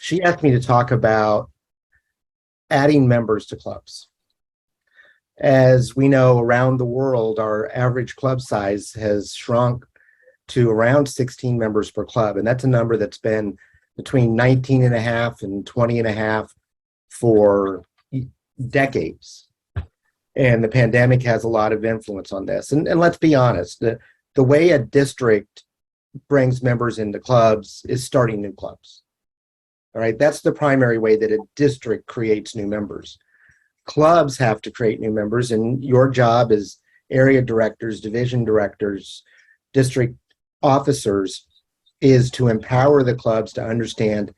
she asked me to talk about adding members to clubs. As we know, around the world, our average club size has shrunk to around 16 members per club. And that's a number that's been between 19 and a half and 20 and a half for decades. And the pandemic has a lot of influence on this. And let's be honest, the way a district brings members into clubs is starting new clubs. All right, that's the primary way that a district creates new members. Clubs have to create new members, and your job as area directors, division directors, district officers is to empower the clubs to understand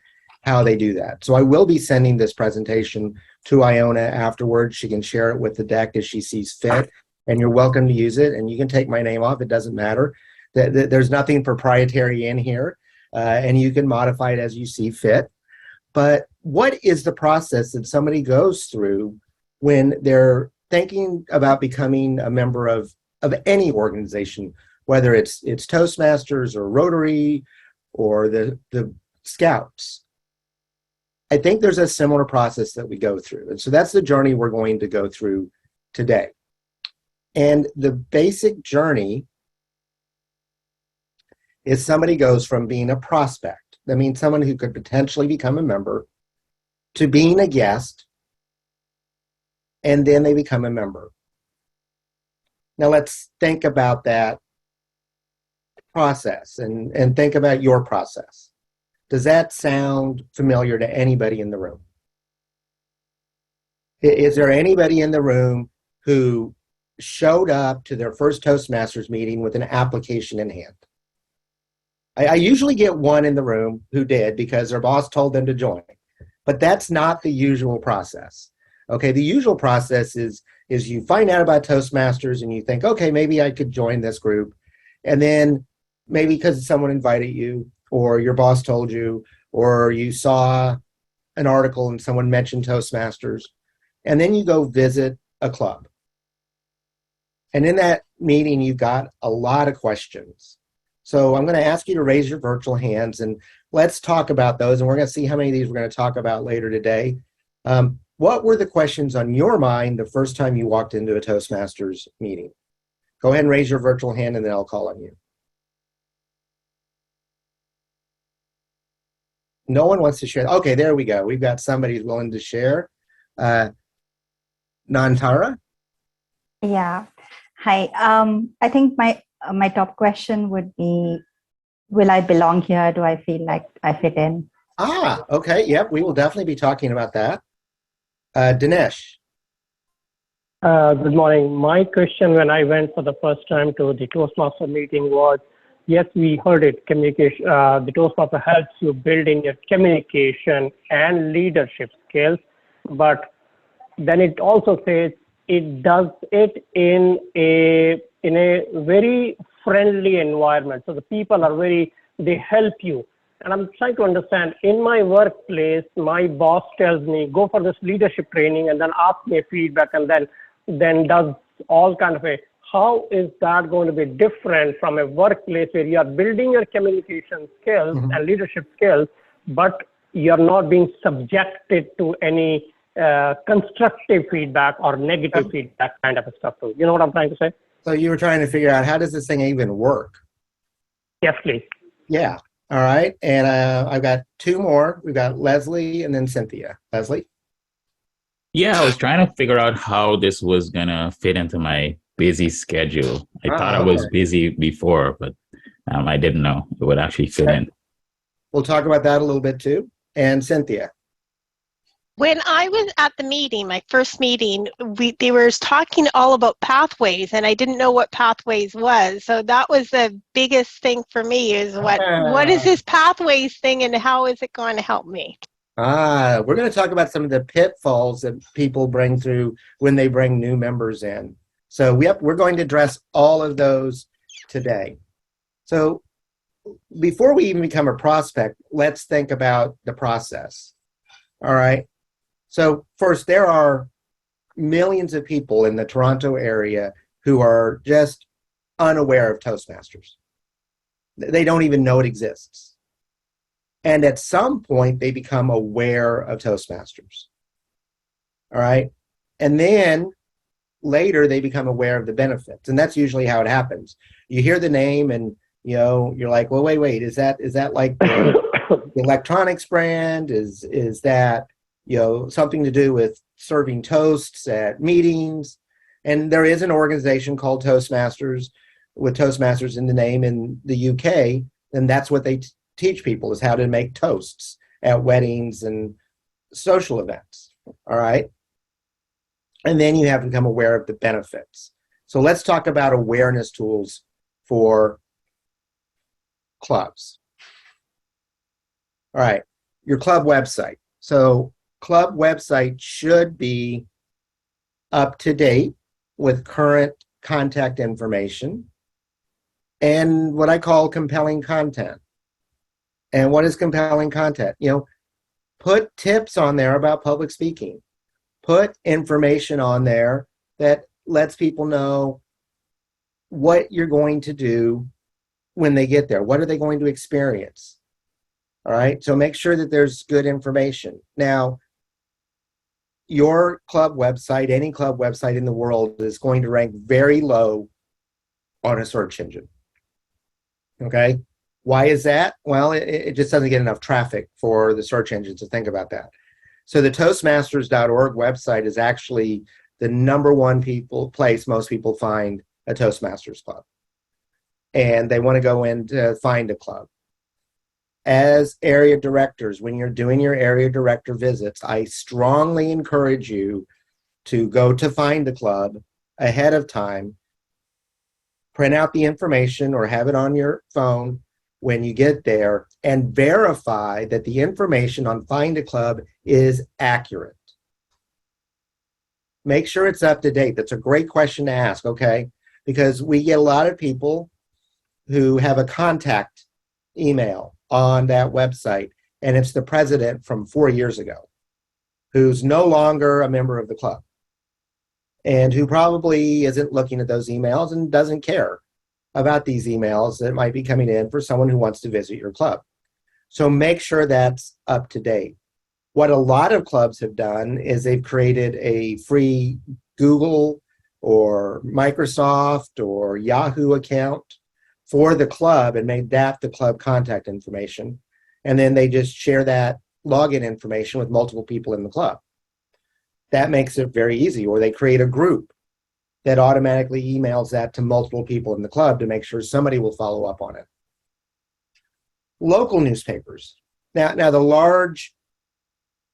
how they do that. So I will be sending this presentation to Iona afterwards. She can share it with the deck as she sees fit, and you're welcome to use it. And you can take my name off, it doesn't matter. There's nothing proprietary in here, and you can modify it as you see fit. But what is the process that somebody goes through when they're thinking about becoming a member of any organization, whether it's Toastmasters or Rotary or the Scouts? I think there's a similar process that we go through. And so that's the journey we're going to go through today. And the basic journey is somebody goes from being a prospect, that means someone who could potentially become a member, to being a guest, and then they become a member. Now let's think about that process and think about your process. Does that sound familiar to anybody in the room? Is there anybody in the room who showed up to their first Toastmasters meeting with an application in hand? I usually get one in the room who did because their boss told them to join, but that's not the usual process. Okay, the usual process is you find out about Toastmasters and you think, okay, maybe I could join this group. And then maybe because someone invited you or your boss told you, or you saw an article and someone mentioned Toastmasters, and then you go visit a club. And in that meeting, you got a lot of questions. So I'm going to ask you to raise your virtual hands and let's talk about those. And we're going to see how many of these we're going to talk about later today. What were the questions on your mind the first time you walked into a Toastmasters meeting? Go ahead and raise your virtual hand and then I'll call on you. No one wants to share. Okay, there we go. We've got somebody who's willing to share. Nantara? Yeah. Hi. I think my top question would be, will I belong here? Do I feel like I fit in? Ah, okay. Yep, we will definitely be talking about that. Dinesh? Good morning. My question when I went for the first time to the Toastmaster meeting was, yes, we heard it, communication. The Toastmaster helps you build in your communication and leadership skills, but then it also says it does it in a very friendly environment. So the people are they help you. And I'm trying to understand, in my workplace, my boss tells me, go for this leadership training and then ask me feedback and then does all kind of how is that going to be different from a workplace where you are building your communication skills and leadership skills, but you're not being subjected to any constructive feedback or negative feedback kind of stuff too. You know what I'm trying to say? So you were trying to figure out, how does this thing even work? Yes, please. Yeah. All right. And I've got two more. We've got Leslie and then Cynthia. Leslie? Yeah, I was trying to figure out how this was going to fit into my busy schedule. I thought I was busy before, but I didn't know it would actually fit in. We'll talk about that a little bit too. And Cynthia? When I was at the meeting, my first meeting, they were talking all about pathways, and I didn't know what pathways was. So that was the biggest thing for me, is what is this pathways thing and how is it going to help me? We're going to talk about some of the pitfalls that people bring through when they bring new members in. So we're going to address all of those today. So before we even become a prospect, let's think about the process. All right. So first, there are millions of people in the Toronto area who are just unaware of Toastmasters. They don't even know it exists. And at some point, they become aware of Toastmasters. All right. And then later, they become aware of the benefits. And that's usually how it happens. You hear the name and, you're like, well, wait, is that like the electronics brand? Is that, something to do with serving toasts at meetings? And there is an organization called Toastmasters with Toastmasters in the name in the UK. And that's what they teach people, is how to make toasts at weddings and social events. All right. And then you have to become aware of the benefits. So let's talk about awareness tools for clubs. All right. Your club website. So club website should be up to date with current contact information and what I call compelling content. And what is compelling content? Put tips on there about public speaking. Put information on there that lets people know what you're going to do when they get there. What are they going to experience? All right. So make sure that there's good information. Now, your club website, any club website in the world, is going to rank very low on a search engine. Okay. Why is that? Well, it just doesn't get enough traffic for the search engine to think about that. So the Toastmasters.org website is actually the number one place most people find a Toastmasters club. And they want to go in to find a club. As area directors, when you're doing your area director visits, I strongly encourage you to go to find a club ahead of time, print out the information or have it on your phone when you get there, and verify that the information on Find a Club is accurate. Make sure it's up to date. That's a great question to ask, okay? Because we get a lot of people who have a contact email on that website, and it's the president from 4 years ago who's no longer a member of the club and who probably isn't looking at those emails and doesn't care about these emails that might be coming in for someone who wants to visit your club. So make sure that's up to date. What a lot of clubs have done is they've created a free Google or Microsoft or Yahoo account for the club and made that the club contact information. And then they just share that login information with multiple people in the club. That makes it very easy. Or they create a group that automatically emails that to multiple people in the club to make sure somebody will follow up on it. Local newspapers. Now the large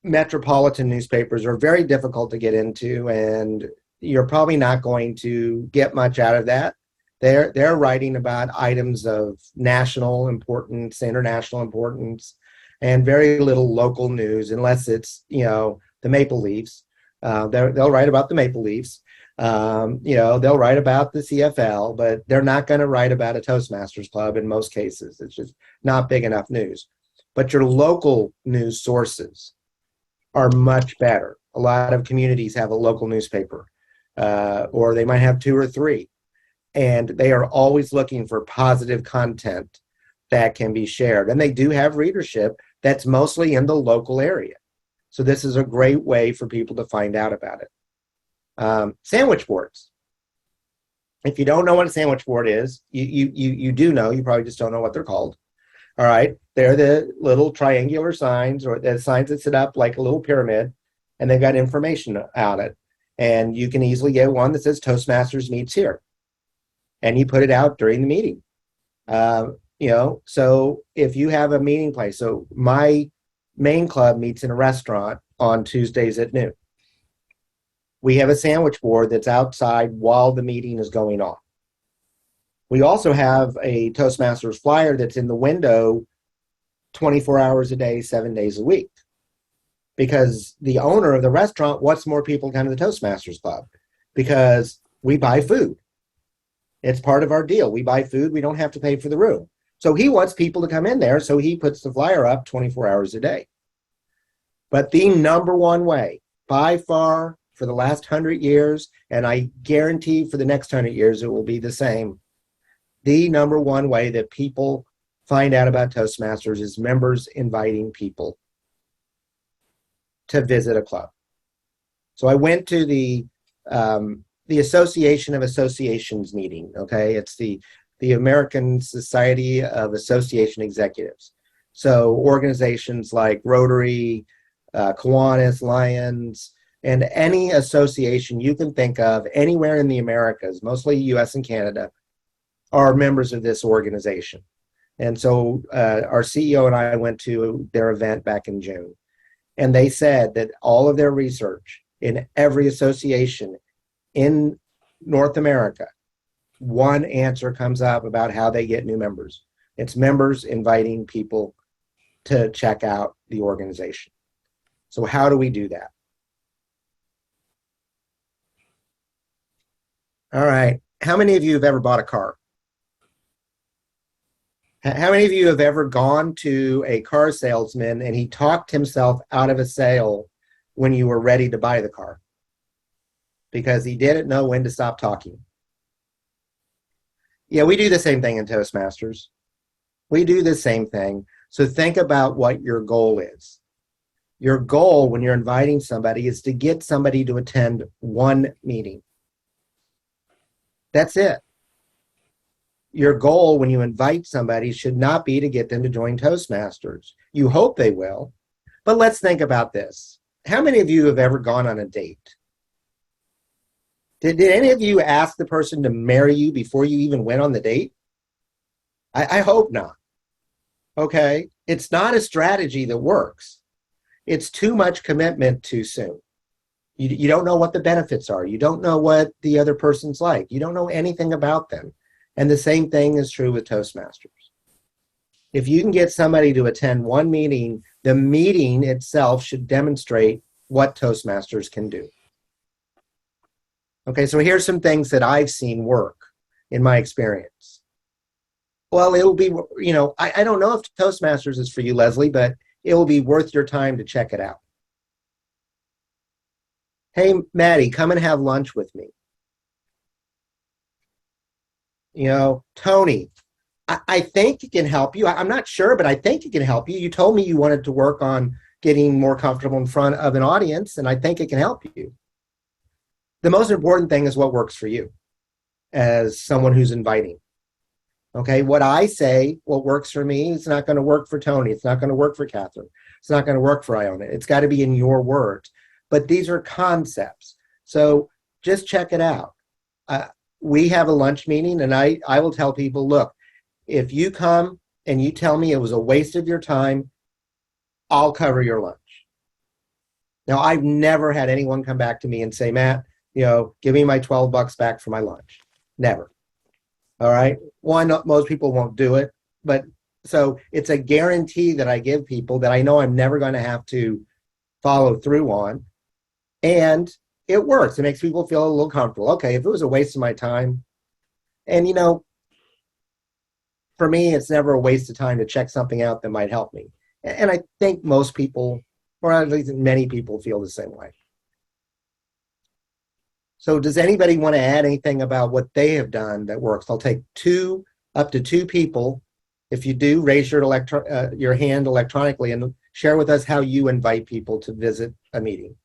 metropolitan newspapers are very difficult to get into, and you're probably not going to get much out of that. They're writing about items of national importance, international importance, and very little local news, unless it's the Maple Leafs. They'll write about the Maple Leafs. They'll write about the CFL, but they're not going to write about a Toastmasters club in most cases. It's just not big enough news. But your local news sources are much better. A lot of communities have a local newspaper, or they might have 2 or 3. And they are always looking for positive content that can be shared. And they do have readership that's mostly in the local area. So this is a great way for people to find out about it. Sandwich boards. If you don't know what a sandwich board is, you do know, you probably just don't know what they're called. All right. They're the little triangular signs, or the signs that sit up like a little pyramid, and they've got information on it. And you can easily get one that says Toastmasters meets here. And you put it out during the meeting. So if you have a meeting place, so my main club meets in a restaurant on Tuesdays at noon. We have a sandwich board that's outside while the meeting is going on. We also have a Toastmasters flyer that's in the window 24 hours a day, 7 days a week. Because the owner of the restaurant wants more people to come to the Toastmasters Club because we buy food. It's part of our deal. We buy food. We don't have to pay for the room. So he wants people to come in there, so he puts the flyer up 24 hours a day. But the number one way, by far, for the last 100 years, and I guarantee for the next 100 years it will be the same, the number one way that people find out about Toastmasters is members inviting people to visit a club. So I went to the Association of Associations meeting. Okay, it's the American Society of Association Executives. So organizations like Rotary, Kiwanis, Lions, and any association you can think of anywhere in the Americas, mostly US and Canada, are members of this organization. And so our CEO and I went to their event back in June, and they said that all of their research in every association in North America, one answer comes up about how they get new members. It's members inviting people to check out the organization. So how do we do that? All right. How many of you have ever bought a car? How many of you have ever gone to a car salesman and he talked himself out of a sale when you were ready to buy the car? Because he didn't know when to stop talking. Yeah, we do the same thing in Toastmasters. We do the same thing. So think about what your goal is. Your goal when you're inviting somebody is to get somebody to attend one meeting. That's it. Your goal when you invite somebody should not be to get them to join Toastmasters. You hope they will, but let's think about this. How many of you have ever gone on a date? Did any of you ask the person to marry you before you even went on the date? I hope not. Okay? It's not a strategy that works. It's too much commitment too soon. You don't know what the benefits are. You don't know what the other person's like. You don't know anything about them. And the same thing is true with Toastmasters. If you can get somebody to attend one meeting, the meeting itself should demonstrate what Toastmasters can do. Okay, so here's some things that I've seen work in my experience. Well, it'll be, I don't know if Toastmasters is for you, Leslie, but it will be worth your time to check it out. Hey, Maddie, come and have lunch with me. Tony, I think it can help you. I'm not sure, but I think it can help you. You told me you wanted to work on getting more comfortable in front of an audience, and I think it can help you. The most important thing is what works for you as someone who's inviting. Okay, what I say, what works for me, it's not going to work for Tony. It's not going to work for Catherine. It's not going to work for Iona. It's got to be in your words. But these are concepts. So just check it out. We have a lunch meeting, and I will tell people, look, if you come and you tell me it was a waste of your time, I'll cover your lunch. Now, I've never had anyone come back to me and say, Matt, give me my $12 back for my lunch. Never. All right. One, most people won't do it. But so it's a guarantee that I give people that I know I'm never going to have to follow through on. And it works. It makes people feel a little comfortable. Okay, if it was a waste of my time, and for me, it's never a waste of time to check something out that might help me. And I think most people, or at least many people, feel the same way. So does anybody want to add anything about what they have done that works? I'll take up to two people. If you do, raise your hand electronically and share with us how you invite people to visit a meeting.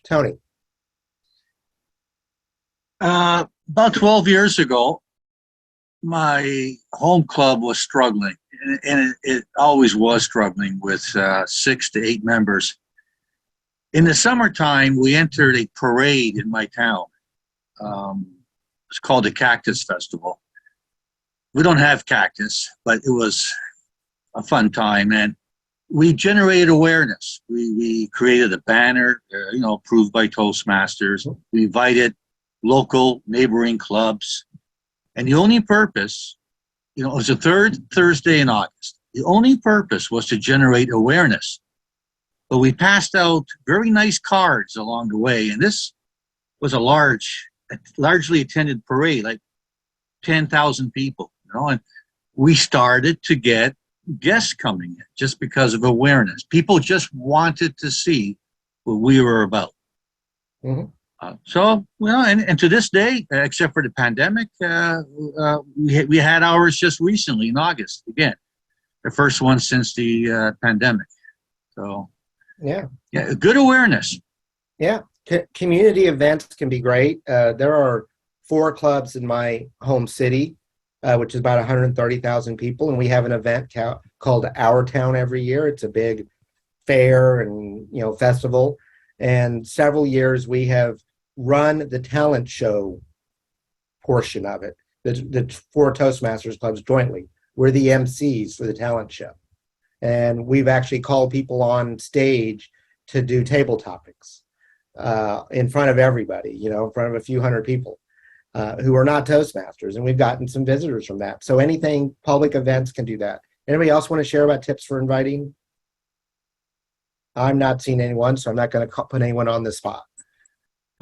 Tony. About 12 years ago, my home club was struggling, and it always was struggling with 6 to 8 members. In the summertime, we entered a parade in my town. It's called the Cactus Festival. We don't have cactus, but it was a fun time, and we generated awareness. We created a banner, approved by Toastmasters. We invited local neighboring clubs. And the only purpose, it was the third Thursday in August. The only purpose was to generate awareness. But we passed out very nice cards along the way. And this was a largely attended parade, like 10,000 people, and we started to get guests coming in just because of awareness. People just wanted to see what we were about. Mm-hmm. And to this day, except for the pandemic, we had ours just recently in August again, the first one since the pandemic. So Yeah. Good awareness. Yeah. Community events can be great. There are 4 clubs in my home city, which is about 130,000 people, and we have an event called Our Town every year. It's a big fair and festival, and several years we have run the talent show portion of it. The 4 Toastmasters clubs jointly, we're the MCs for the talent show, and we've actually called people on stage to do table topics in front of everybody, in front of a few hundred people who are not Toastmasters, and we've gotten some visitors from that. So anything, public events can do that. Anybody else want to share about tips for inviting? I'm not seeing anyone, so I'm not going to put anyone on the spot.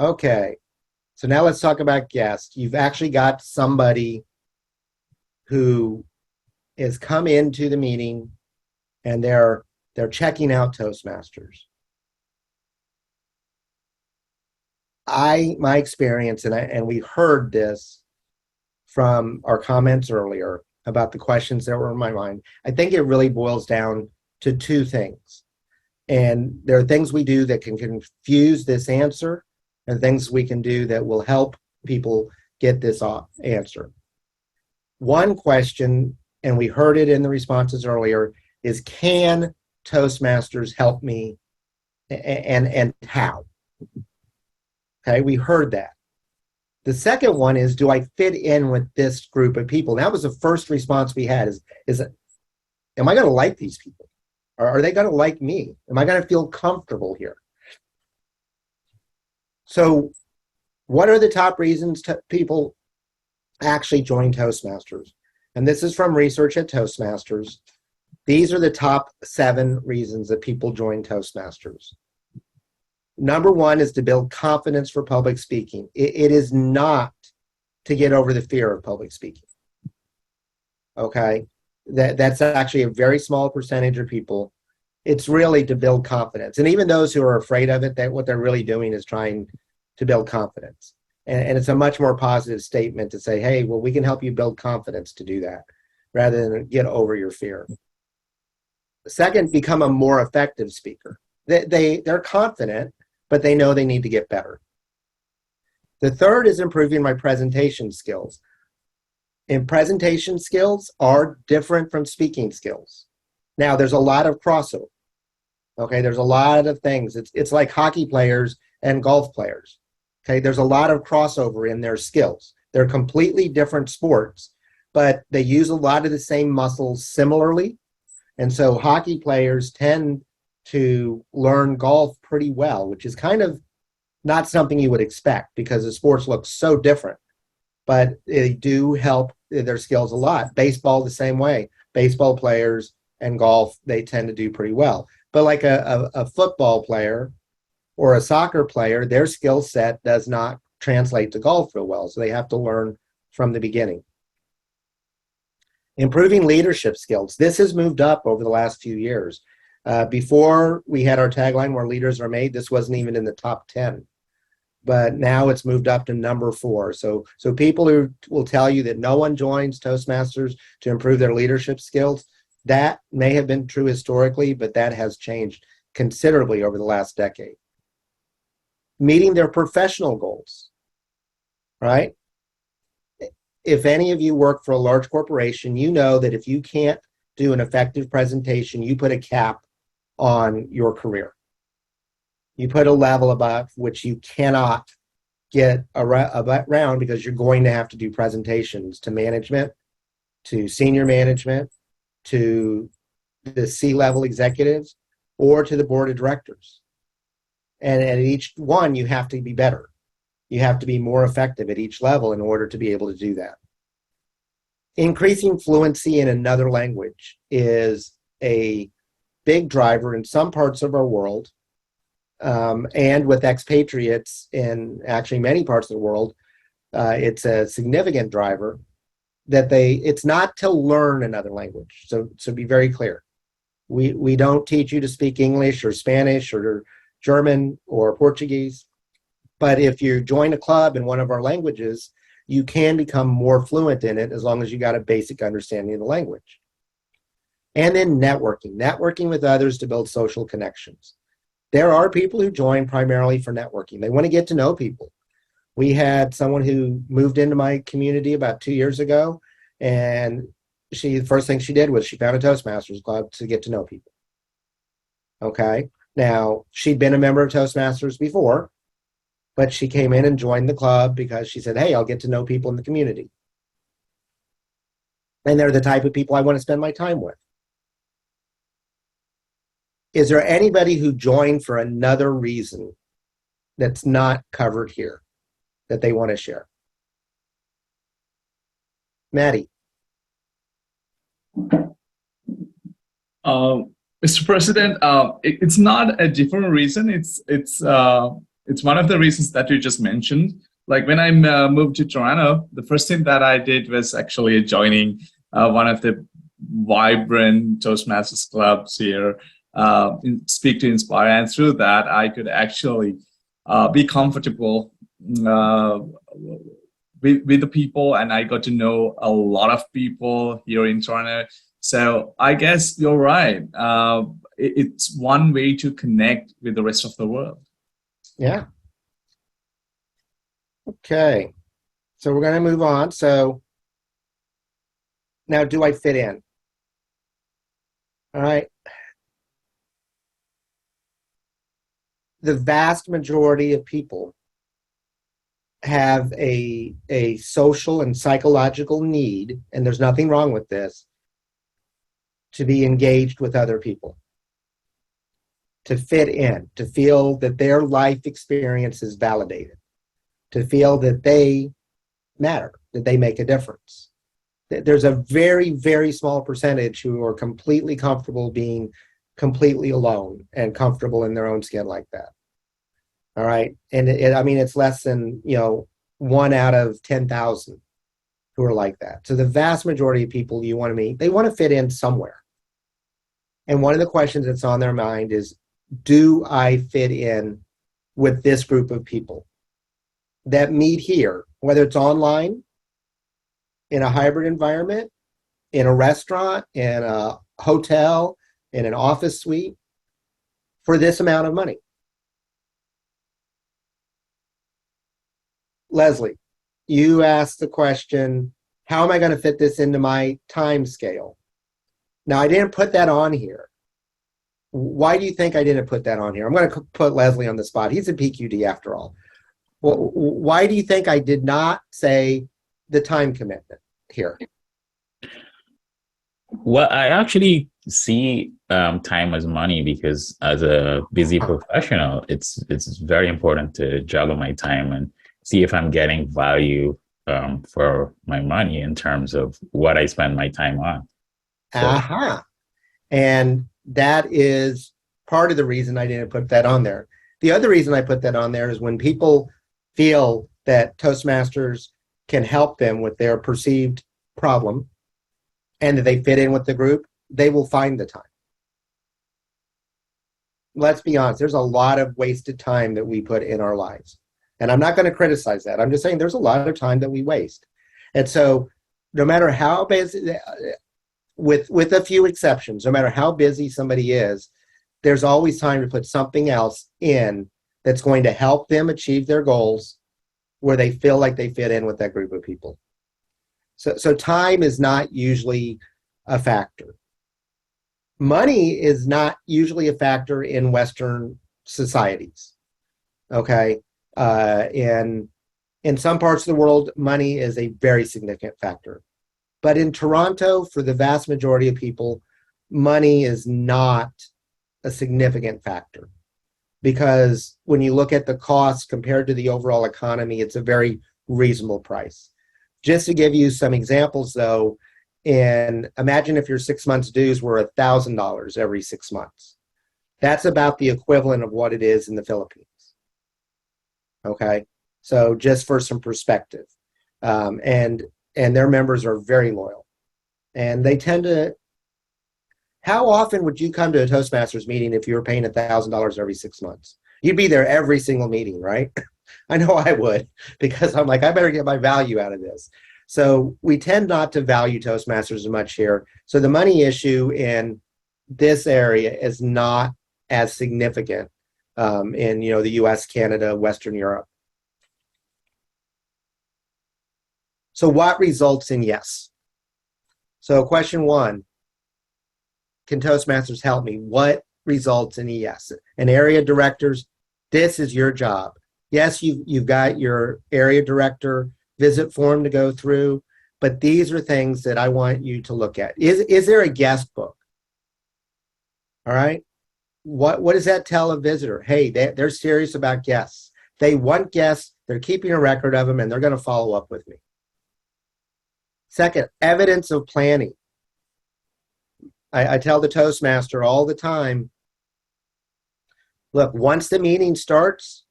Okay, so now let's talk about guests. You've actually got somebody who has come into the meeting and they're checking out Toastmasters. My experience, and we heard this from our comments earlier about the questions that were in my mind, I think it really boils down to 2 things. And there are things we do that can confuse this answer, and things we can do that will help people get this answer. One question, and we heard it in the responses earlier, is can Toastmasters help me, and how? Okay, we heard that. The second one is, do I fit in with this group of people? And that was the first response we had is am I going to like these people? Or are they going to like me? Am I going to feel comfortable here? So what are the top reasons people actually join Toastmasters? And this is from research at Toastmasters. These are the top 7 reasons that people join Toastmasters. Number 1 is to build confidence for public speaking. It is not to get over the fear of public speaking. Okay? That's actually a very small percentage of people. It's really to build confidence. And even those who are afraid of it, what they're really doing is trying to build confidence. And it's a much more positive statement to say, hey, well, we can help you build confidence to do that, rather than get over your fear. Second, become a more effective speaker. They're confident, but they know they need to get better. The third is improving my presentation skills. And presentation skills are different from speaking skills. Now, there's a lot of crossover. Okay, there's a lot of things. It's like hockey players and golf players. Okay, there's a lot of crossover in their skills. They're completely different sports, but they use a lot of the same muscles similarly. And so hockey players tend to learn golf pretty well, which is kind of not something you would expect because the sports look so different, but they do help their skills a lot. Baseball, the same way. Baseball players and golf, they tend to do pretty well. But like a football player or a soccer player, their skill set does not translate to golf real well. So they have to learn from the beginning. Improving leadership skills. This has moved up over the last few years. Before we had our tagline, where leaders are made, this wasn't even in the top 10. But now it's moved up to number 4. So people who will tell you that no one joins Toastmasters to improve their leadership skills, that may have been true historically, but that has changed considerably over the last decade. Meeting their professional goals, right? If any of you work for a large corporation, you know that if you can't do an effective presentation, you put a cap on your career. You put a level above which you cannot get around because you're going to have to do presentations to management, to senior management, to the C-level executives, or to the board of directors. And at each one, you have to be better. You have to be more effective at each level in order to be able to do that. Increasing fluency in another language is a big driver in some parts of our world. And with expatriates in actually many parts of the world, it's a significant driver that it's not to learn another language. So be very clear. We don't teach you to speak English or Spanish or German or Portuguese. But if you join a club in one of our languages, you can become more fluent in it as long as you got a basic understanding of the language. And then networking with others to build social connections. There are people who join primarily for networking. They want to get to know people. We had someone who moved into my community about 2 years ago, and the first thing she did was she found a Toastmasters club to get to know people. Okay. Now, she'd been a member of Toastmasters before, but she came in and joined the club because she said, hey, I'll get to know people in the community. And they're the type of people I want to spend my time with. Is there anybody who joined for another reason that's not covered here that they want to share? Maddie. Mr. President, it's not a different reason. It's one of the reasons that you just mentioned. Like when I moved to Toronto, the first thing that I did was actually joining one of the vibrant Toastmasters clubs here, Speak to Inspire, and through that I could actually be comfortable with the people, and I got to know a lot of people here in Toronto. So I guess you're right. It's one way to connect with the rest of the world. Yeah. Okay. So we're going to move on. So now, do I fit in? All right. The vast majority of people have a social and psychological need, and there's nothing wrong with this, to be engaged with other people, to fit in, to feel that their life experience is validated, to feel that they matter, that they make a difference. There's a very, very small percentage who are completely comfortable being completely alone and comfortable in their own skin like that. All right. And it's less than, 1 out of 10,000 who are like that. So the vast majority of people you want to meet, they want to fit in somewhere. And one of the questions that's on their mind is, do I fit in with this group of people that meet here, whether it's online, in a hybrid environment, in a restaurant, in a hotel, in an office suite, for this amount of money? Leslie, you asked the question, how am I going to fit this into my time scale? Now, I didn't put that on here. Why do you think I didn't put that on here? I'm going to put Leslie on the spot. He's a PQD after all. Well, why do you think I did not say the time commitment here? Well, I actually see time as money, because as a busy professional, it's very important to juggle my time and see if I'm getting value for my money in terms of what I spend my time on. So, And that is part of the reason I didn't put that on there. The other reason I put that on there is when people feel that Toastmasters can help them with their perceived problem and that they fit in with the group, they will find the time. Let's be honest, there's a lot of wasted time that we put in our lives. And I'm not going to criticize that. I'm just saying there's a lot of time that we waste. And so no matter how busy, with a few exceptions, no matter how busy somebody is, there's always time to put something else in that's going to help them achieve their goals where they feel like they fit in with that group of people. So time is not usually a factor. Money is not usually a factor in Western societies. Okay. In some parts of the world, money is a very significant factor. But in Toronto, for the vast majority of people, money is not a significant factor. Because when you look at the cost compared to the overall economy, it's a very reasonable price. Just to give you some examples, though, imagine if your 6 months dues were $1,000 every 6 months. That's about the equivalent of what it is in the Philippines. Okay, so just for some perspective, and their members are very loyal, and they tend to. How often would you come to a Toastmasters meeting if you were paying $1,000 every 6 months? You'd be there every single meeting, right? I know I would, because I'm like, I better get my value out of this. So we tend not to value Toastmasters as much here. So the money issue in this area is not as significant in the US, Canada, Western Europe. So what results in yes? So question one, can Toastmasters help me? What results in a yes? And area directors, this is your job. Yes, you've got your area director visit form to go through, but these are things that I want you to look at. Is there a guest book? All right. What does that tell a visitor? Hey, they're serious about guests. They want guests. They're keeping a record of them, and they're going to follow up with me. Second, evidence of planning. I tell the Toastmaster all the time, look, once the meeting starts,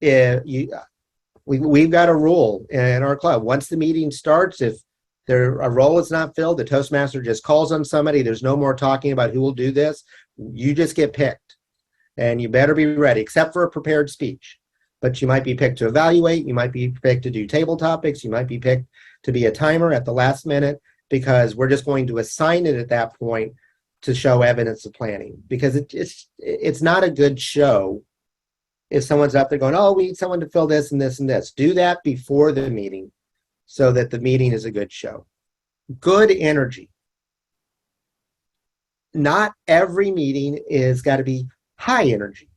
we've got a rule in our club. Once the meeting starts, if a role is not filled, the Toastmaster just calls on somebody. There's no more talking about who will do this. You just get picked. And you better be ready, except for a prepared speech. But you might be picked to evaluate. You might be picked to do table topics. You might be picked to be a timer at the last minute, because we're just going to assign it at that point to show evidence of planning. Because it's not a good show if someone's up there going, oh, we need someone to fill this and this and this. Do that before the meeting so that the meeting is a good show. Good energy. Not every meeting is got to be high energy.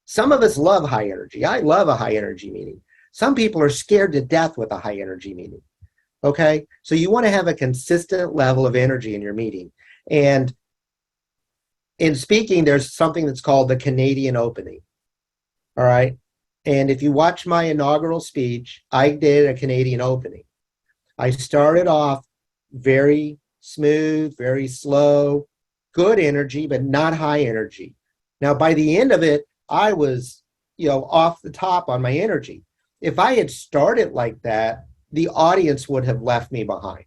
Some of us love high energy. I love a high energy meeting. Some people are scared to death with a high energy meeting. Okay, so you want to have a consistent level of energy in your meeting. And in speaking, there's something that's called the Canadian opening. All right, and if you watch my inaugural speech, I did a Canadian opening. I started off very smooth, very slow, good energy, but not high energy. Now, by the end of it, I was, off the top on my energy. If I had started like that, the audience would have left me behind.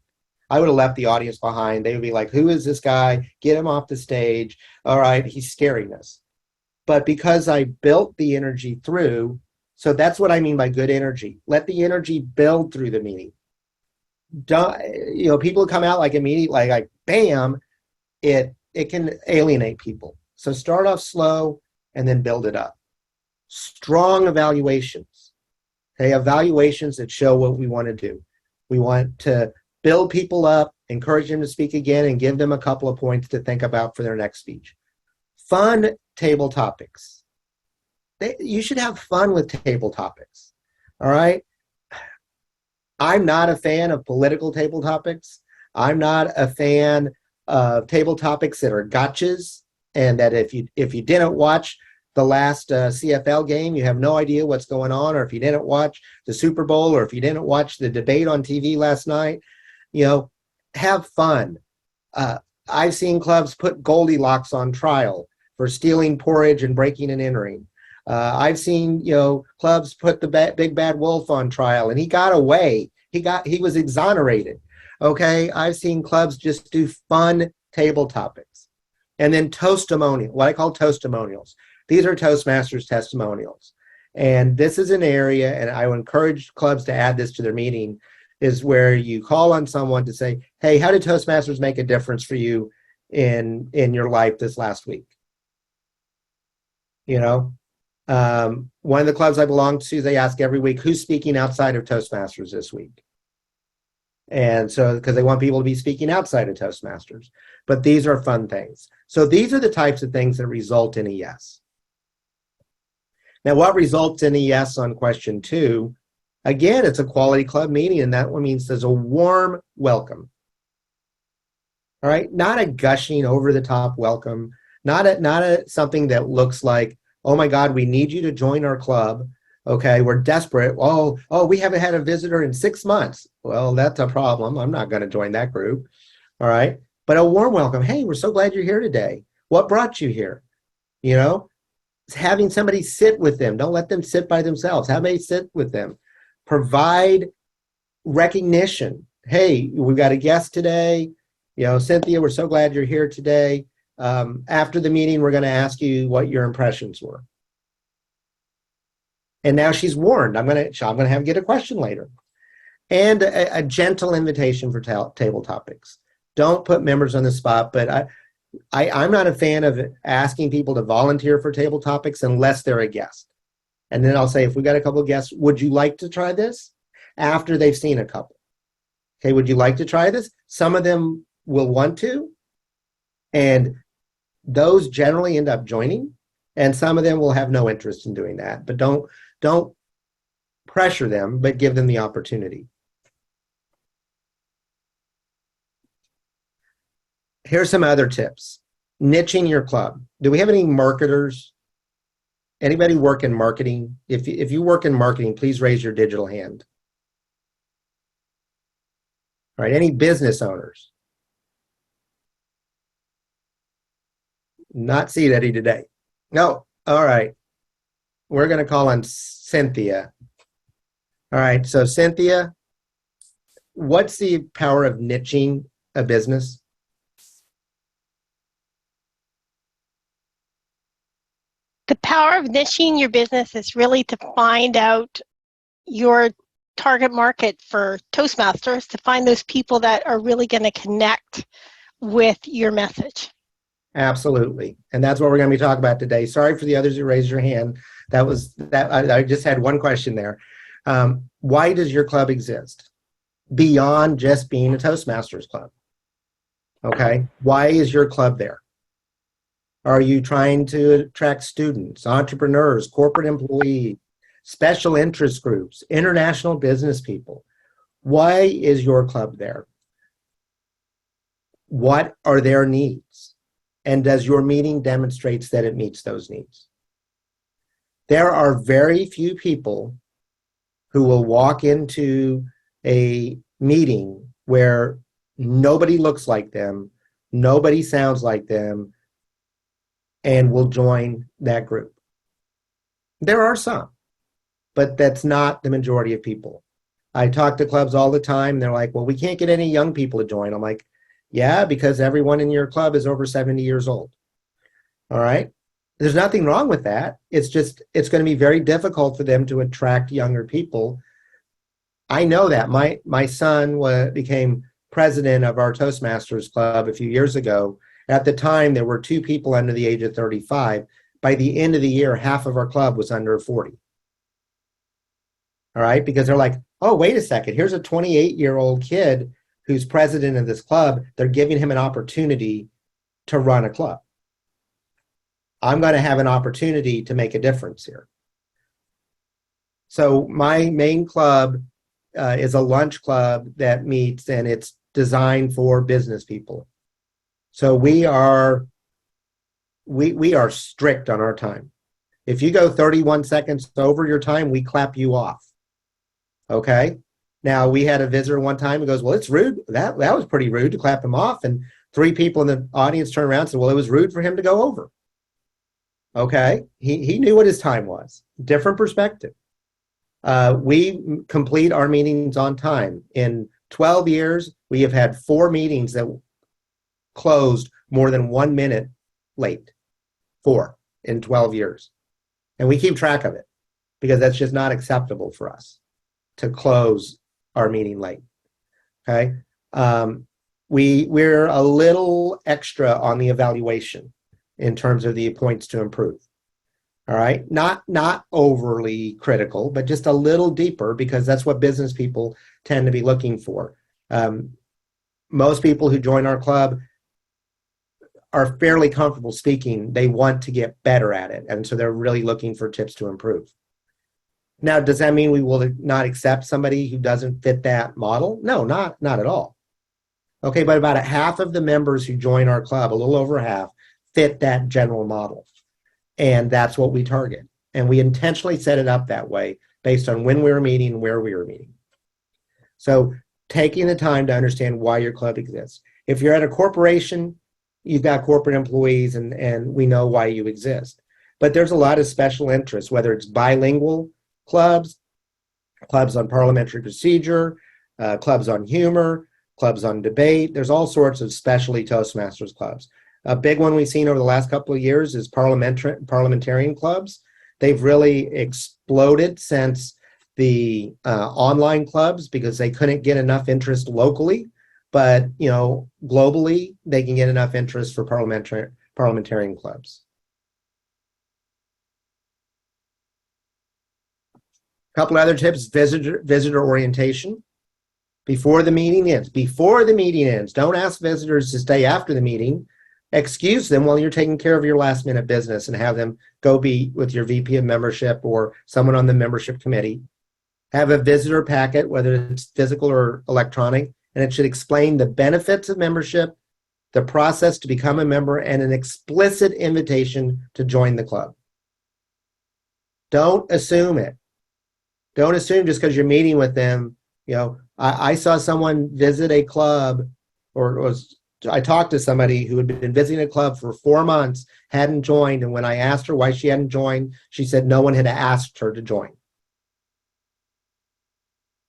I would have left the audience behind. They would be like, who is this guy? Get him off the stage. All right, he's scaring us. But because I built the energy through, so that's what I mean by good energy. Let the energy build through the meeting. Don't, people come out like immediately, like bam, it can alienate people. So start off slow and then build it up. Strong evaluations. Okay, evaluations that show what we want to do. We want to build people up, encourage them to speak again, and give them a couple of points to think about for their next speech. Fun table topics. You should have fun with table topics. All right? I'm not a fan of political table topics. I'm not a fan of table topics that are gotchas, and that if you didn't watch the last CFL game, you have no idea what's going on, or if you didn't watch the Super Bowl, or if you didn't watch the debate on TV last night, have fun. I've seen clubs put Goldilocks on trial for stealing porridge and breaking and entering. I've seen, clubs put the big bad wolf on trial, and he got away. He was exonerated. Okay, I've seen clubs just do fun table topics. And then what I call toastimonials. These are Toastmasters testimonials. And this is an area, and I would encourage clubs to add this to their meeting, is where you call on someone to say, hey, how did Toastmasters make a difference for you in your life this last week? One of the clubs I belong to, they ask every week, who's speaking outside of Toastmasters this week? And so, because they want people to be speaking outside of Toastmasters. But these are fun things. So these are the types of things that result in a yes. Now, what results in a yes on question 2? Again, it's a quality club meeting, and that one means there's a warm welcome. All right, not a gushing over-the-top welcome, not something that looks like, oh my God, we need you to join our club. Okay, we're desperate. Oh, we haven't had a visitor in 6 months. Well, that's a problem. I'm not going to join that group. All right, but a warm welcome. Hey, we're so glad you're here today. What brought you here? Having somebody sit with them. Don't let them sit by themselves. Have somebody sit with them. Provide recognition. Hey, we've got a guest today. Cynthia, we're so glad you're here today. After the meeting, we're going to ask you what your impressions were. And now she's warned, I'm going to have get a question later. And a gentle invitation for table topics. Don't put members on the spot, but I'm not a fan of asking people to volunteer for table topics unless they're a guest. And then I'll say, if we got a couple of guests, would you like to try this? After they've seen a couple. Okay, would you like to try this? Some of them will want to, and those generally end up joining, and some of them will have no interest in doing that. But don't pressure them, but give them the opportunity. Here's some other tips. Niching your club. Do we have any marketers? Anybody work in marketing? If you work in marketing, please raise your digital hand. All right, any business owners? Not seeing any today. No, all right. We're going to call on Cynthia. All right, so Cynthia, what's the power of niching a business? The power of niching your business is really to find out your target market for Toastmasters, to find those people that are really going to connect with your message. Absolutely. And that's what we're going to be talking about today. Sorry for the others who raised your hand. I just had one question there. Why does your club exist beyond just being a Toastmasters club? Okay. Why is your club there? Are you trying to attract students, entrepreneurs, corporate employees, special interest groups, international business people? Why is your club there? What are their needs? And does your meeting demonstrate that it meets those needs? There are very few people who will walk into a meeting where nobody looks like them, nobody sounds like them, and will join that group. There are some, but that's not the majority of people. I talk to clubs all the time. They're like, well, we can't get any young people to join. I'm like, yeah, because everyone in your club is over 70 years old. All right. There's nothing wrong with that. It's just, it's going to be very difficult for them to attract younger people. I know that. My son became president of our Toastmasters club a few years ago. At the time, there were 2 people under the age of 35. By the end of the year, half of our club was under 40. All right, because they're like, oh, wait a second, here's a 28-year-old kid who's president of this club. They're giving him an opportunity to run a club. I'm going to have an opportunity to make a difference here. So my main club is a lunch club that meets, and it's designed for business people. So we are strict on our time. If you go 31 seconds over your time, we clap you off. Okay? Now, we had a visitor one time who goes, well, it's rude. That was pretty rude to clap him off. And 3 people in the audience turned around and said, well, it was rude for him to go over. Okay? He knew what his time was. Different perspective. We complete our meetings on time. In 12 years, we have had 4 meetings that closed more than 1 minute late. 4 in 12 years. And we keep track of it because that's just not acceptable for us to close our meeting late. Okay. We're a little extra on the evaluation in terms of the points to improve. All right. Not overly critical, but just a little deeper, because that's what business people tend to be looking for. Most people who join our club are fairly comfortable speaking. They want to get better at it. And so they're really looking for tips to improve. Now, does that mean we will not accept somebody who doesn't fit that model? No, not at all. Okay, but about half of the members who join our club, a little over half, fit that general model. And that's what we target. And we intentionally set it up that way based on when we were meeting, where we were meeting. So taking the time to understand why your club exists. If you're at a corporation, you've got corporate employees, and we know why you exist. But there's a lot of special interests, whether it's bilingual clubs, clubs on parliamentary procedure, clubs on humor, clubs on debate. There's all sorts of specialty Toastmasters clubs. A big one we've seen over the last couple of years is parliamentarian clubs They've really exploded since the online clubs because they couldn't get enough interest locally, but globally they can get enough interest for parliamentarian clubs. A couple other tips: visitor orientation. Before the meeting ends, don't ask visitors to stay after the meeting. Excuse them while you're taking care of your last minute business and have them go be with your VP of membership or someone on the membership committee. Have a visitor packet, whether it's physical or electronic, and it should explain the benefits of membership, the process to become a member, and an explicit invitation to join the club. Don't assume it. Don't assume just because you're meeting with them. I saw someone visit a club, I talked to somebody who had been visiting a club for 4 months, hadn't joined, and when I asked her why she hadn't joined, she said no one had asked her to join.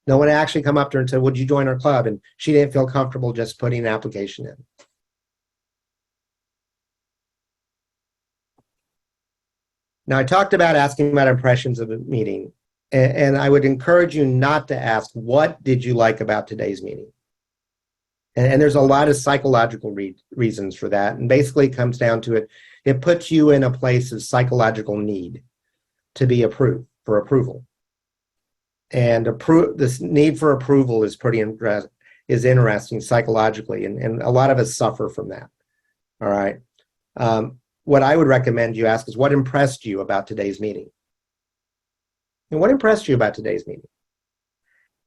No one actually come up to her and said, would you join our club? And she didn't feel comfortable just putting an application in. Now, I talked about asking about impressions of a meeting, and I would encourage you not to ask, what did you like about today's meeting? And there's a lot of psychological reasons for that. And basically it comes down to it puts you in a place of psychological need to be approved, for approval. And this need for approval is interesting psychologically, and a lot of us suffer from that. All right. What I would recommend you ask is, what impressed you about today's meeting? And what impressed you about today's meeting?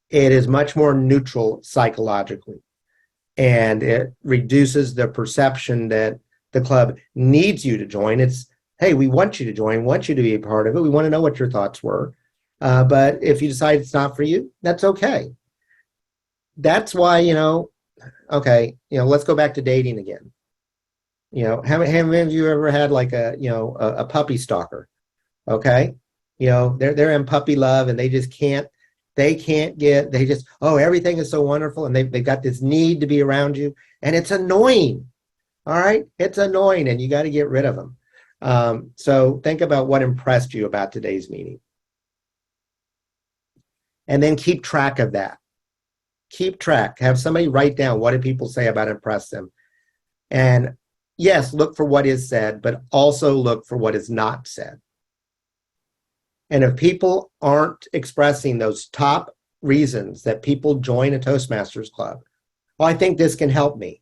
It is much more neutral psychologically, and it reduces the perception that the club needs you to join. It's, hey, we want you to join, want you to be a part of it. We want to know what your thoughts were. But if you decide it's not for you, that's okay. That's why, let's go back to dating again. How many of you ever had like a puppy stalker? Okay. They're in puppy love and they just, everything is so wonderful. And they've got this need to be around you, and it's annoying. All right. It's annoying, and you got to get rid of them. So think about what impressed you about today's meeting. And then keep track of that. Keep track. Have somebody write down, what did people say about impress them? And yes, look for what is said, but also look for what is not said. And if people aren't expressing those top reasons that people join a Toastmasters club, I think this can help me.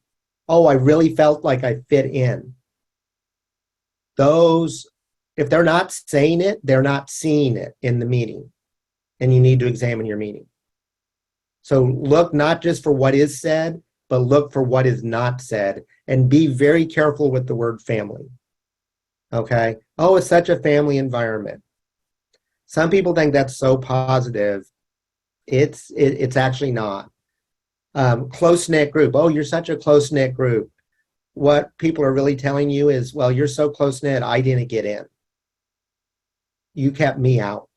I really felt like I fit in. Those, if they're not saying it, they're not seeing it in the meeting. And you need to examine your meeting. So look not just for what is said, but look for what is not said, and be very careful with the word family. Okay? It's such a family environment. Some people think that's so positive. It's actually not. Close-knit group. You're such a close-knit group. What people are really telling you is, well, you're so close-knit, I didn't get in. You kept me out.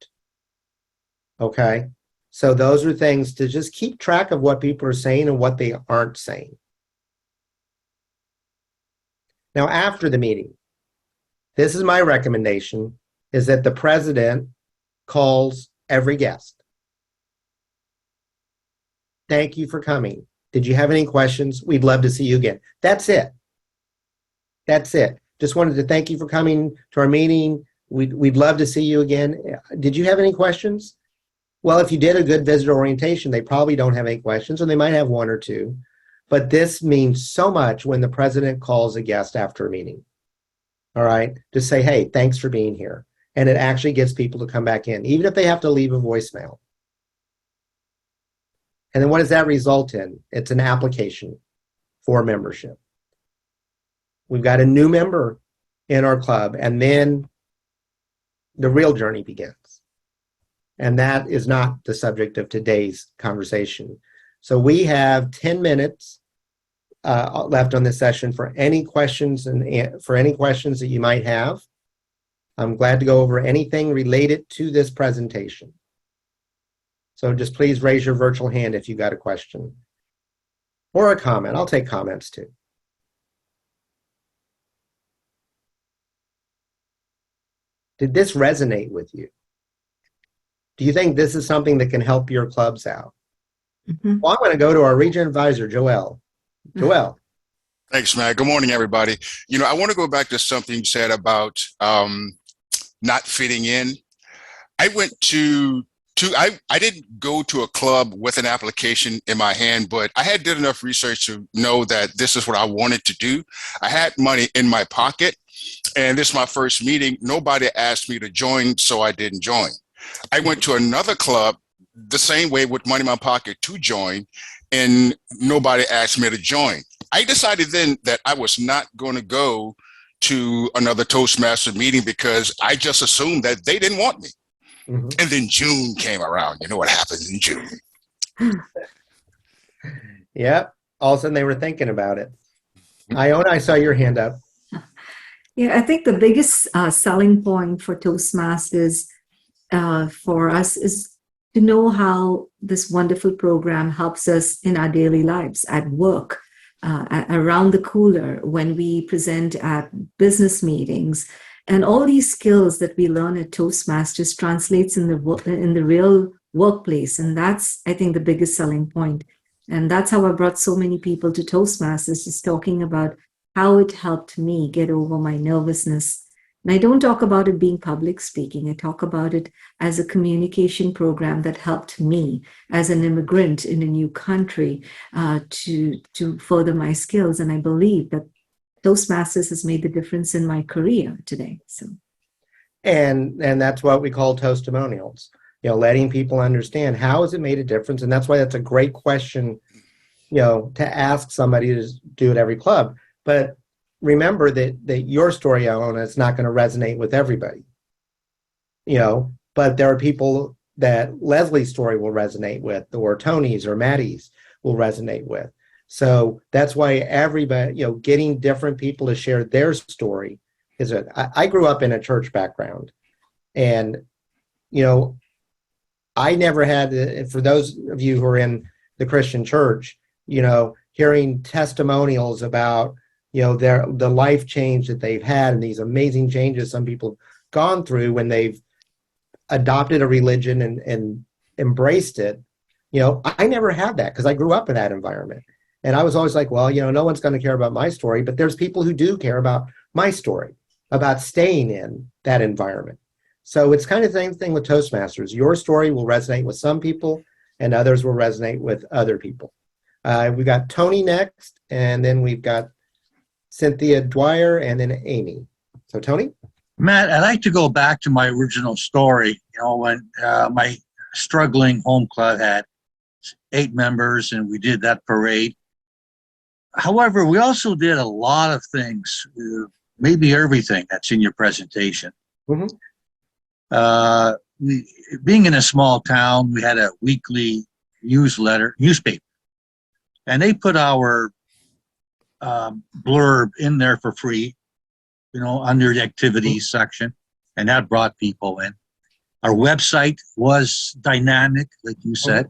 Okay? So those are things to just keep track of what people are saying and what they aren't saying. Now, after the meeting, this is my recommendation, is that the president calls every guest. Thank you for coming. Did you have any questions? We'd love to see you again. That's it. That's it. Just wanted to thank you for coming to our meeting. We'd love to see you again. Did you have any questions? Well, if you did a good visitor orientation, they probably don't have any questions, or they might have one or two. But this means so much when the president calls a guest after a meeting. All right? Just say, hey, thanks for being here. And it actually gets people to come back in, even if they have to leave a voicemail. And then what does that result in? It's an application for membership. We've got a new member in our club, and then the real journey begins. And that is not the subject of today's conversation. So we have 10 minutes left on this session for any questions that you might have. I'm glad to go over anything related to this presentation. So just please raise your virtual hand if you got a question or a comment. I'll take comments too. Did this resonate with you? Do you think this is something that can help your clubs out? Mhm. Well, I'm going to go to our region advisor, Joel. Joel. Thanks, Matt. Good morning, everybody. I want to go back to something you said about not fitting in. I went to I didn't go to a club with an application in my hand, but I had did enough research to know that this is what I wanted to do. I had money in my pocket, and this is my first meeting. Nobody asked me to join, so I didn't join. I went to another club the same way with money in my pocket to join, and nobody asked me to join. I decided then that I was not going to go to another Toastmaster meeting because I just assumed that they didn't want me. Mhm. And then June came around. You know what happens in June. Yep. All of a sudden they were thinking about it. Iona, I saw your hand up. Yeah, I think the biggest selling point for Toastmasters for us is to know how this wonderful program helps us in our daily lives, at work, around the cooler, when we present at business meetings. And all these skills that we learn at Toastmasters translates in the real workplace. And that's, I think, the biggest selling point. And that's how I brought so many people to Toastmasters, just talking about how it helped me get over my nervousness. And I don't talk about it being public speaking. I talk about it as a communication program that helped me as an immigrant in a new country to further my skills. And I believe that Toastmasters has made the difference in my career today. So, And that's what we call testimonials. Letting people understand how has it made a difference. And that's why that's a great question, to ask somebody to do at every club. But remember that your story, Iona, is not going to resonate with everybody. But there are people that Leslie's story will resonate with, or Tony's or Maddie's will resonate with. So that's why everybody, getting different people to share their story is it. I grew up in a church background, and I never had, for those of you who are in the Christian church, hearing testimonials about the life change that they've had and these amazing changes some people have gone through when they've adopted a religion and embraced it. I never had that because I grew up in that environment. And I was always like, well, no one's going to care about my story, but there's people who do care about my story, about staying in that environment. So it's kind of the same thing with Toastmasters. Your story will resonate with some people and others will resonate with other people. We got Tony next, and then we've got Cynthia Dwyer, and then Amy. So Tony? Matt, I'd like to go back to my original story, when my struggling home club had 8 members and we did that parade. However, we also did a lot of things, maybe everything that's in your presentation. Mm-hmm. Being in a small town, we had a weekly newspaper, and they put our blurb in there for free, under the activities section, and that brought people in. Our website was dynamic, like you said.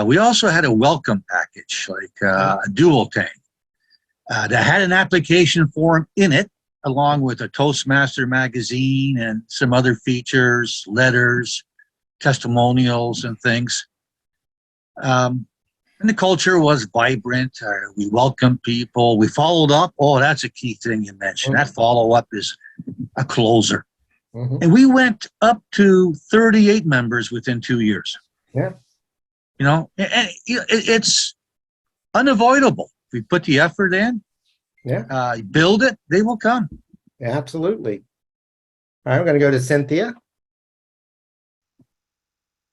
We also had a welcome package, like a dual tank, that had an application form in it, along with a Toastmaster magazine and some other features, letters, testimonials, and things. And the culture was vibrant. We welcomed people. We followed up. Oh, that's a key thing you mentioned. That follow-up is a closer. Mm-hmm. And we went up to 38 members within 2 years. Yeah. And it's unavoidable. If we put the effort in, build it, they will come. Yeah, absolutely. All right, we're going to go to Cynthia.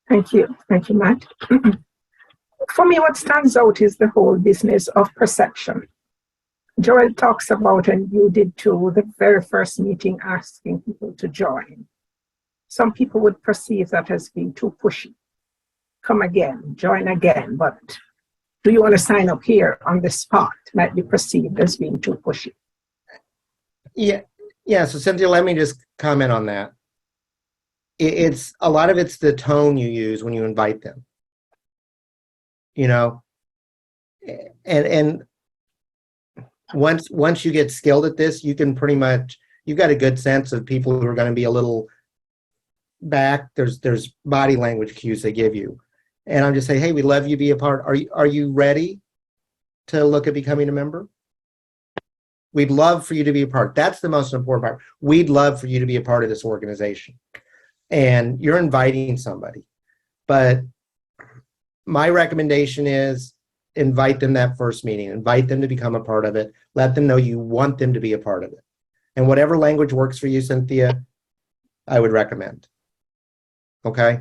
Thank you. Thank you, Matt. For me, what stands out is the whole business of perception. Joel talks about, and you did too, the very first meeting asking people to join. Some people would perceive that as being too pushy. Come again, join again, but do you want to sign up here on the spot? Might be perceived as being too pushy. Yeah. So Cynthia, let me just comment on that. It's a lot of it's the tone you use when you invite them. And once you get skilled at this, you can pretty much, you've got a good sense of people who are going to be a little back. There's body language cues they give you. And I'm just saying, hey, we'd love you to be a part. Are you ready to look at becoming a member? We'd love for you to be a part. That's the most important part. We'd love for you to be a part of this organization. And you're inviting somebody. But my recommendation is invite them that first meeting. Invite them to become a part of it. Let them know you want them to be a part of it. And whatever language works for you, Cynthia, I would recommend. Okay?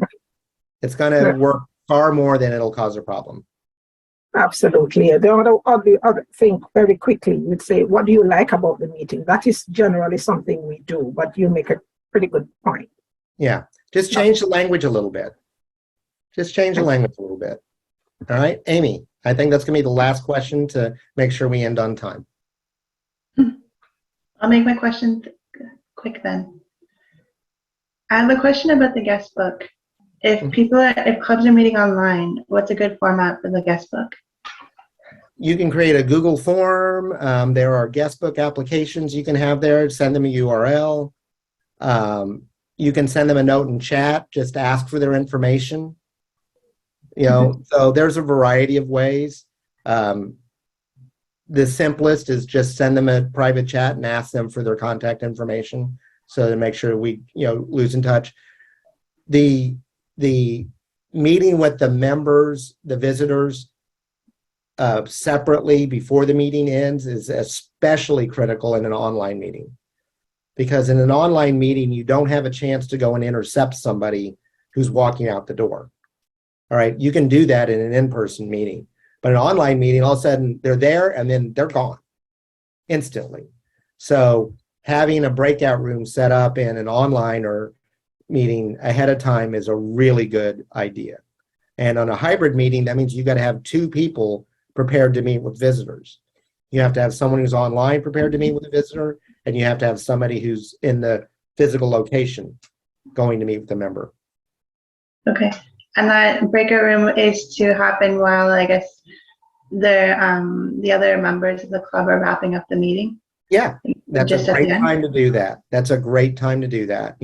It's going to work far more than it'll cause a problem. Absolutely. The other thing, very quickly, you'd say, what do you like about the meeting? That is generally something we do, but you make a pretty good point. Yeah. Just change the language a little bit. Just change the language a little bit. All right, Amy, I think that's going to be the last question to make sure we end on time. I'll make my question quick then. I have a question about the guest book. If clubs are meeting online, what's a good format for the guest book? You can create a Google form. There are guest book applications you can have there. Send them a URL. You can send them a note in chat. Just ask for their information. So there's a variety of ways. The simplest is just send them a private chat and ask them for their contact information, so to make sure we lose in touch. The meeting with the members, the visitors, separately before the meeting ends is especially critical in an online meeting, because in an online meeting you don't have a chance to go and intercept somebody who's walking out the door. All right, you can do that in an in-person meeting, but an online meeting, all of a sudden they're there and then they're gone instantly. So having a breakout room set up in an online or meeting ahead of time is a really good idea. And on a hybrid meeting, that means you got to have two people prepared to meet with visitors. You have to have someone who's online prepared to meet with a visitor, and you have to have somebody who's in the physical location going to meet with a member. Okay. And that breakout room is to happen while, I guess, the other members of the club are wrapping up the meeting? Yeah, that's a great time to do that. That's a great time to do that.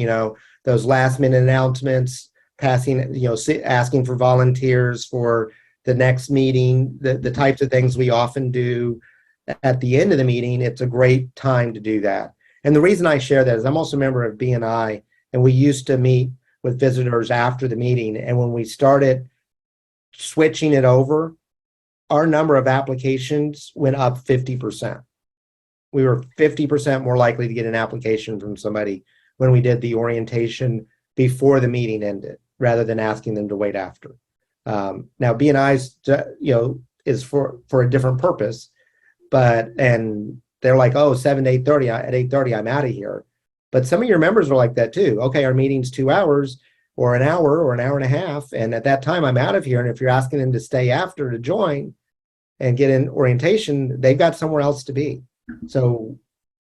Those last minute announcements, asking for volunteers for the next meeting, the types of things we often do at the end of the meeting. It's a great time to do that. And the reason I share that is I'm also a member of BNI, and we used to meet with visitors after the meeting. And when we started switching it over, our number of applications went up 50%. We were 50% more likely to get an application from somebody when we did the orientation before the meeting ended, rather than asking them to wait after. Now BNI's, is for a different purpose, and they're like, 7 to 8:30, at 8:30, I'm out of here. But some of your members are like that too. Okay, our meeting's 2 hours or an hour and a half. And at that time I'm out of here. And if you're asking them to stay after to join and get in orientation, they've got somewhere else to be. So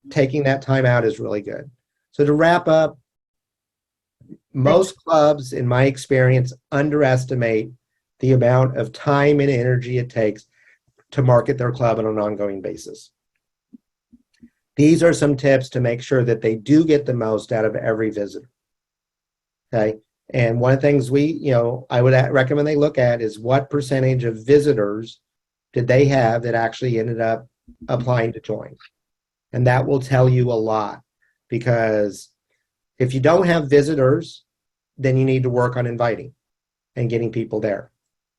taking that time out is really good. So to wrap up, most clubs, in my experience, underestimate the amount of time and energy it takes to market their club on an ongoing basis. These are some tips to make sure that they do get the most out of every visitor. Okay. And one of the things I would recommend they look at is what percentage of visitors did they have that actually ended up applying to join. And that will tell you a lot, because if you don't have visitors, then you need to work on inviting and getting people there.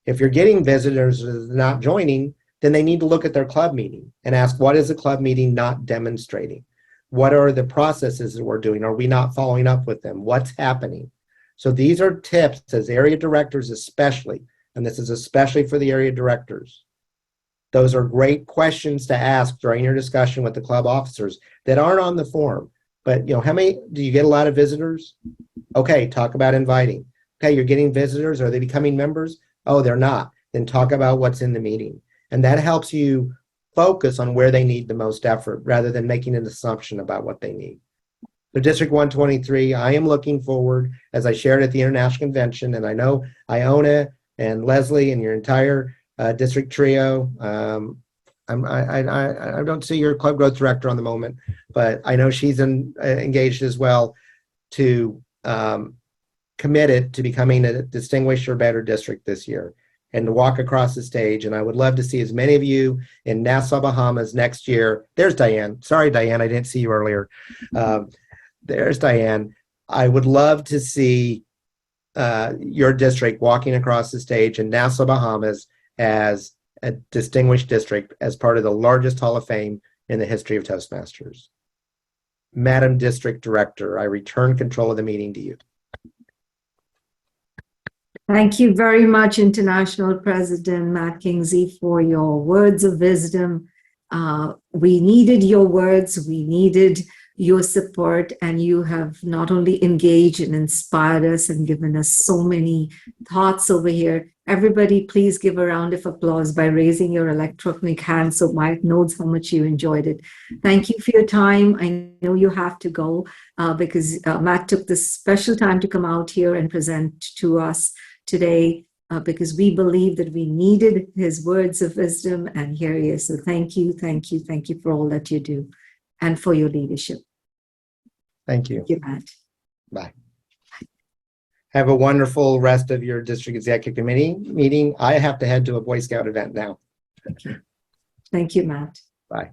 If you're getting visitors not joining, then they need to look at their club meeting and ask, what is the club meeting not demonstrating? What are the processes that we're doing? Are we not following up with them? What's happening? So these are tips as area directors especially, and this is especially for the area directors. Those are great questions to ask during your discussion with the club officers that aren't on the form. But how many, do you get a lot of visitors? Okay, talk about inviting. Okay, you're getting visitors. Are they becoming members? Oh, they're not. Then talk about what's in the meeting. And that helps you focus on where they need the most effort rather than making an assumption about what they need. So District 123, I am looking forward, as I shared at the International Convention, and I know Iona and Leslie and your entire district trio, I don't see your club growth director on the moment, but I know she's engaged as well to committed to becoming a distinguished or better district this year and to walk across the stage. And I would love to see as many of you in Nassau, Bahamas next year. There's Diane. Sorry, Diane, I didn't see you earlier. There's Diane. I would love to see your district walking across the stage in Nassau, Bahamas as a distinguished district as part of the largest Hall of Fame in the history of Toastmasters. Madam District Director, I return control of the meeting to you. Thank you very much, International President Matt Kinsey, for your words of wisdom. We needed your words, we needed your support, and you have not only engaged and inspired us and given us so many thoughts over here. Everybody, please give a round of applause by raising your electronic hand so Mike knows how much you enjoyed it. Thank you for your time. I know you have to go because Matt took this special time to come out here and present to us today because we believe that we needed his words of wisdom, and here he is. So thank you for all that you do and for your leadership. Thank you. Thank you, Matt. Bye. Have a wonderful rest of your district executive committee meeting. I have to head to a Boy Scout event now. Thank you, Matt. Bye.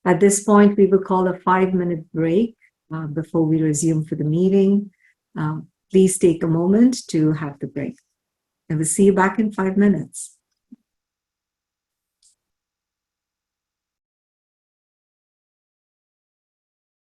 At this point, we will call a 5-minute break before we resume for the meeting. Please take a moment to have the break. And we'll see you back in 5 minutes.